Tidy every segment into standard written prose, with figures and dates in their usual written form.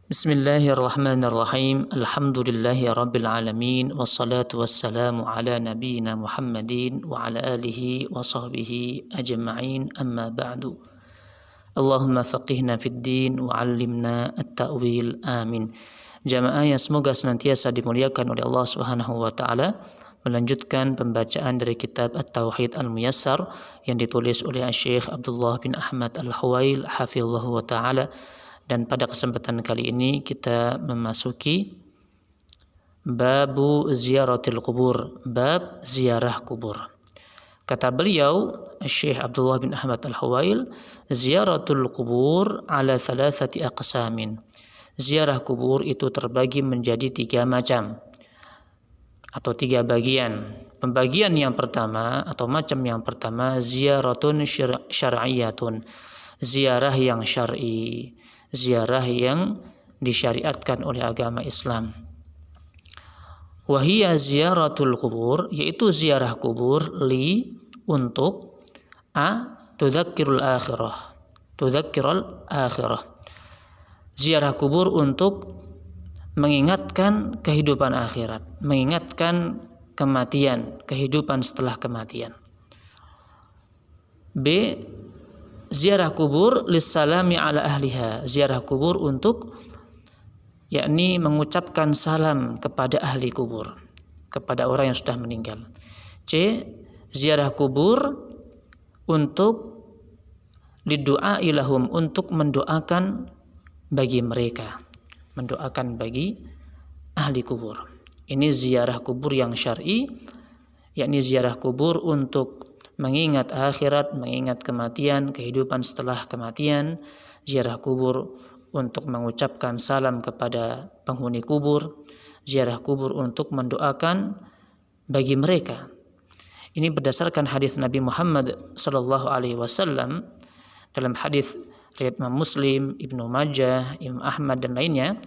Bismillahirrahmanirrahim. Alhamdulillahi rabbil alamin. Wassalatu wassalamu ala nabiyyina Muhammadin wa ala alihi wa sahbihi ajma'in. Amma ba'du. Allahumma faqihna fid din wa 'allimna at-ta'wil. Amin. Jamaah yang semoga senantiasa dimuliakan oleh Allah Subhanahu wa taala, melanjutkan pembacaan dari kitab At-Tauhid Al-Muyassar yang ditulis oleh Syekh Abdullah bin Ahmad Al-Huwail hafizallahu wa taala. Dan pada kesempatan kali ini kita memasuki babu ziyaratil kubur, bab ziarah kubur. Kata beliau, Syekh Abdullah bin Ahmad Al-Huwail, ziyaratul kubur ala thalathati aqsamin. Ziarah kubur itu terbagi menjadi 3 macam atau 3 bagian. Pembagian yang pertama atau macam yang pertama, ziyaratun syar'iyatun, ziarah yang syar'i, ziarah yang disyariatkan oleh agama Islam. Wahia ziyaratul kubur, yaitu ziarah kubur, untuk tudzakkirul akhirah, tudzakkirul akhirah. Ziarah kubur untuk mengingatkan kehidupan akhirat, mengingatkan kematian, kehidupan setelah kematian. B. Ziarah kubur lissalami ala ahliha, ziarah kubur untuk yakni mengucapkan salam kepada ahli kubur, kepada orang yang sudah meninggal. C. Ziarah kubur untuk lidu'a ilahum, untuk mendoakan bagi mereka, mendoakan bagi ahli kubur. Ini ziarah kubur yang syar'i, yakni ziarah kubur untuk mengingat akhirat, mengingat kematian, kehidupan setelah kematian. Ziarah kubur untuk mengucapkan salam kepada penghuni kubur. Ziarah kubur untuk mendoakan bagi mereka. Ini berdasarkan hadis Nabi Muhammad sallallahu alaihi wasallam dalam hadis riwayat Imam Muslim, Ibnu Majah, Imam Ahmad dan lainnya.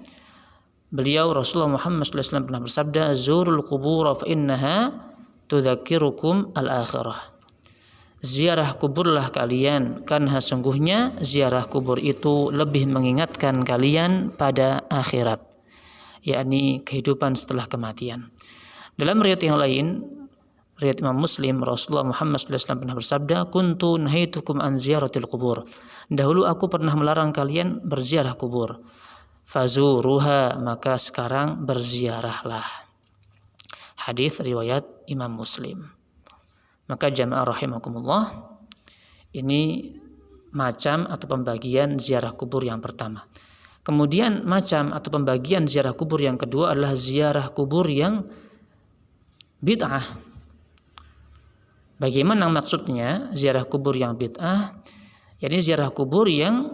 Beliau Rasulullah Muhammad sallallahu alaihi wasallam pernah bersabda, "Zurul qubur fa innaha tudzakirukum al-akhirah." Ziarah kuburlah kalian, karena sesungguhnya ziarah kubur itu lebih mengingatkan kalian pada akhirat, yakni kehidupan setelah kematian. Dalam riwayat yang lain, riwayat Imam Muslim, Rasulullah Muhammad SAW pernah bersabda, "Kuntu nahaitukum an ziyaratil kubur." Dahulu aku pernah melarang kalian berziarah kubur. Fazuruha, maka sekarang berziarahlah. Hadis riwayat Imam Muslim. Maka jamaah rahimakumullah, ini macam atau pembagian ziarah kubur yang pertama. Kemudian macam atau pembagian ziarah kubur yang kedua adalah ziarah kubur yang bid'ah. Bagaimana maksudnya ziarah kubur yang bid'ah? Yakni ziarah kubur yang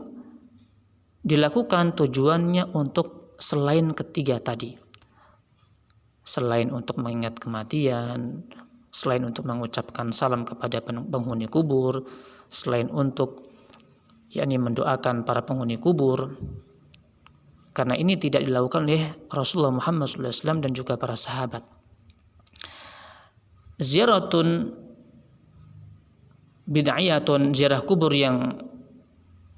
dilakukan tujuannya untuk selain ketiga tadi. Selain untuk mengingat kematian, selain untuk mengucapkan salam kepada penghuni kubur, selain untuk yakni mendoakan para penghuni kubur. Karena ini tidak dilakukan oleh Rasulullah Muhammad SAW dan juga para sahabat. Ziyaratun bid'iyatun, ziarah kubur yang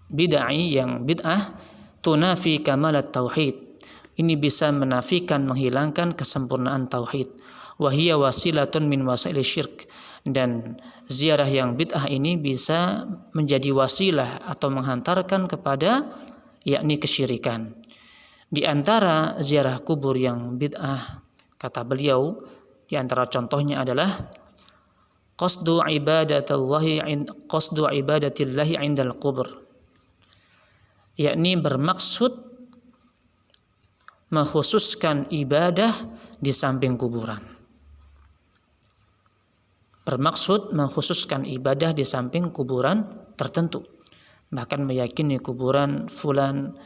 bid'ai, yang bid'ah, tunafi kamalat tauhid. Ini bisa menafikan, menghilangkan kesempurnaan tauhid. Wahia wasilatun min wasaili syirk, dan ziarah yang bid'ah ini bisa menjadi wasilah atau menghantarkan kepada yakni kesyirikan. Di antara ziarah kubur yang bid'ah, kata beliau, di antara contohnya adalah qasdu ibadatillahi indal qubur, yakni bermaksud mengkhususkan ibadah di samping kuburan. Bermaksud mengkhususkan ibadah di samping kuburan tertentu. Bahkan meyakini kuburan fulan,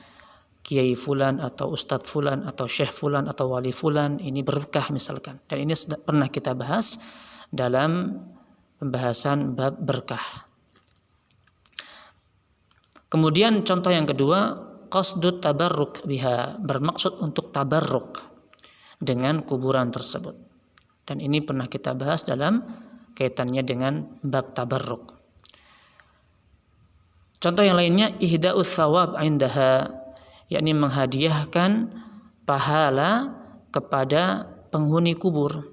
kiai fulan atau ustadz fulan atau syekh fulan atau wali fulan ini berkah misalkan. Dan ini pernah kita bahas dalam pembahasan bab berkah. Kemudian contoh yang kedua, qasdut tabarruk biha, bermaksud untuk tabarruk dengan kuburan tersebut. Dan ini pernah kita bahas dalam kaitannya dengan bab tabarruk. Contoh yang lainnya, ihda'us thawab indaha, yakni menghadiahkan pahala kepada penghuni kubur.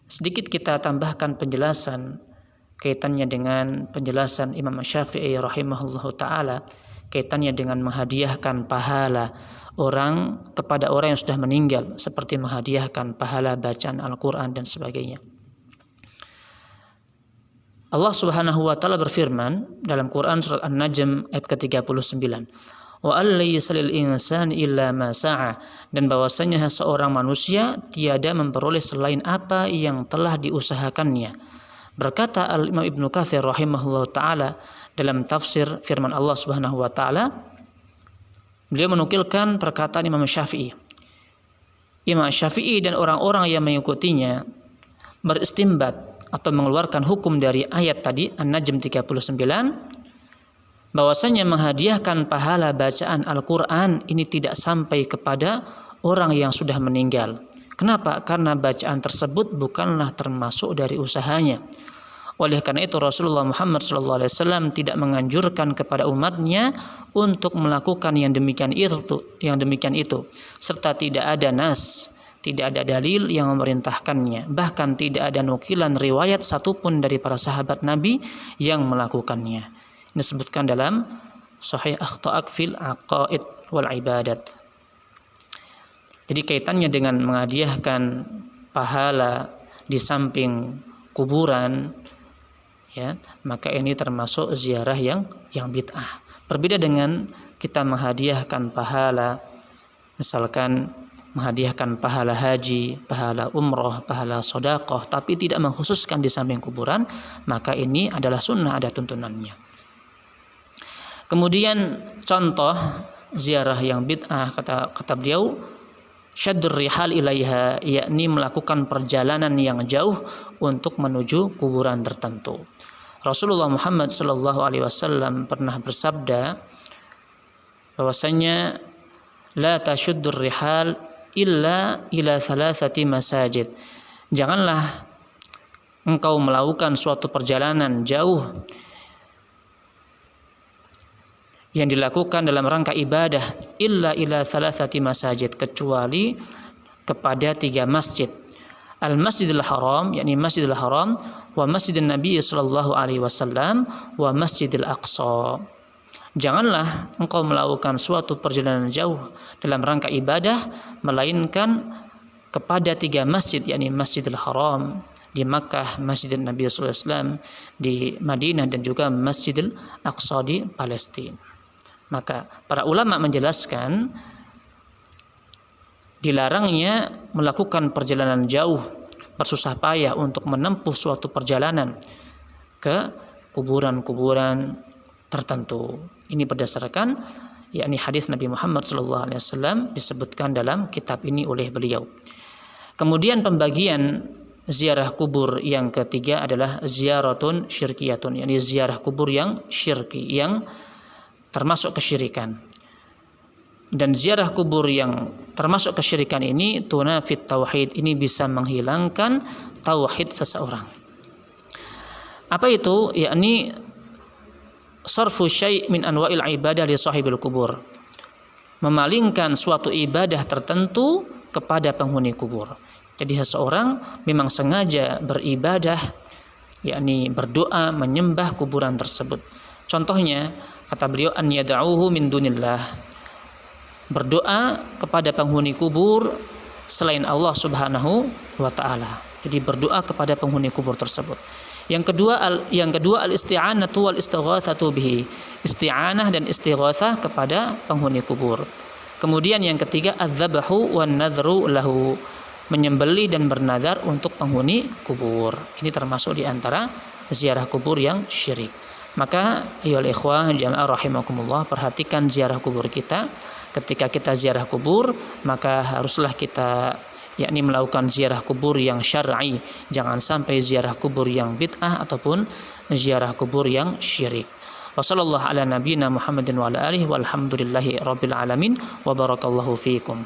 Sedikit kita tambahkan penjelasan kaitannya dengan penjelasan Imam Syafi'i rahimahullahu taala, kaitannya dengan menghadiahkan pahala orang kepada orang yang sudah meninggal, seperti menghadiahkan pahala bacaan Al-Qur'an dan sebagainya. Allah Subhanahu wa taala berfirman dalam Quran surat An-Najm ayat ke-39, wa allaysa lil insani illa ma sa'a, dan bahwasanya seorang manusia tiada memperoleh selain apa yang telah diusahakannya. Berkata Al-Imam Ibnu Katsir rahimahullah taala dalam tafsir firman Allah Subhanahu wa taala, beliau menukilkan perkataan Imam Syafi'i. Imam Syafi'i dan orang-orang yang mengikutinya beristimbat atau mengeluarkan hukum dari ayat tadi An-Najm 39, bahwasanya menghadiahkan pahala bacaan Al-Qur'an ini tidak sampai kepada orang yang sudah meninggal. Kenapa? Karena bacaan tersebut bukanlah termasuk dari usahanya. Oleh karena itu Rasulullah Muhammad SAW tidak menganjurkan kepada umatnya untuk melakukan yang demikian itu, serta tidak ada nas, tidak ada dalil yang memerintahkannya. Bahkan tidak ada nukilan riwayat satupun dari para sahabat Nabi yang melakukannya. Ini disebutkan dalam Sahih Akhta'ak fil Aqaid wal Ibadat. Jadi kaitannya dengan menghadiahkan pahala di samping kuburan, ya, maka ini termasuk ziarah yang bid'ah. Berbeda dengan kita menghadiahkan pahala, misalkan menghadiahkan pahala haji, pahala umroh, pahala sedekah, tapi tidak mengkhususkan di samping kuburan, maka ini adalah sunnah, ada tuntunannya. Kemudian contoh ziarah yang bid'ah, kata beliau, syaddur rihal ilaiha, yakni melakukan perjalanan yang jauh untuk menuju kuburan tertentu. Rasulullah Muhammad SAW pernah bersabda bahwasanya la tasyuddur rihal illa ila thalathati masajid. Janganlah engkau melakukan suatu perjalanan jauh yang dilakukan dalam rangka ibadah illa ila thalathati masajid, kecuali kepada 3 masjid. Al-Masjidil Haram, yakni Masjidil Haram, wa Masjidin Nabi sallallahu alaihi wasallam, wa Masjidil Aqsa. Janganlah engkau melakukan suatu perjalanan jauh dalam rangka ibadah melainkan kepada 3 masjid, yakni Masjidil Haram di Makkah, Masjidil Nabi sallallahu alaihi wasallam di Madinah, dan juga Masjidil Aqsa di Palestina. Maka para ulama menjelaskan dilarangnya melakukan perjalanan jauh, bersusah payah untuk menempuh suatu perjalanan ke kuburan-kuburan tertentu. Ini berdasarkan yakni hadis Nabi Muhammad SAW disebutkan dalam kitab ini oleh beliau. Kemudian pembagian ziarah kubur yang ketiga adalah ziaratun syirkiyatun, yakni ziarah kubur yang syirki, yang termasuk kesyirikan. Dan ziarah kubur yang termasuk kesyirikan ini tunafit tauhid, ini bisa menghilangkan tauhid seseorang. Apa itu? Yakni sarfu syai' min anwa'il ibadah li sahibil kubur, memalingkan suatu ibadah tertentu kepada penghuni kubur. Jadi seseorang memang sengaja beribadah, yakni berdoa menyembah kuburan tersebut. Contohnya, kata beliau, an yad'uhu min dunillah, berdoa kepada penghuni kubur selain Allah Subhanahu wa taala. Jadi berdoa kepada penghuni kubur tersebut. Yang kedua al-isti'anatu wal istighatsatu bihi, isti'anah dan istighatsah kepada penghuni kubur. Kemudian yang ketiga adz-dzabhu wan nadhru lahu, menyembelih dan bernazar untuk penghuni kubur. Ini termasuk di antara ziarah kubur yang syirik. Maka ayyuhal ikhwah jamaah rahimakumullah, perhatikan ziarah kubur kita. Ketika kita ziarah kubur, maka haruslah kita yakni melakukan ziarah kubur yang syar'i. Jangan sampai ziarah kubur yang bid'ah ataupun ziarah kubur yang syirik. Wassallallahu ala nabiyyina Muhammadin wa ala alihi walhamdulillahi rabbil alamin wa barakallahu fiikum.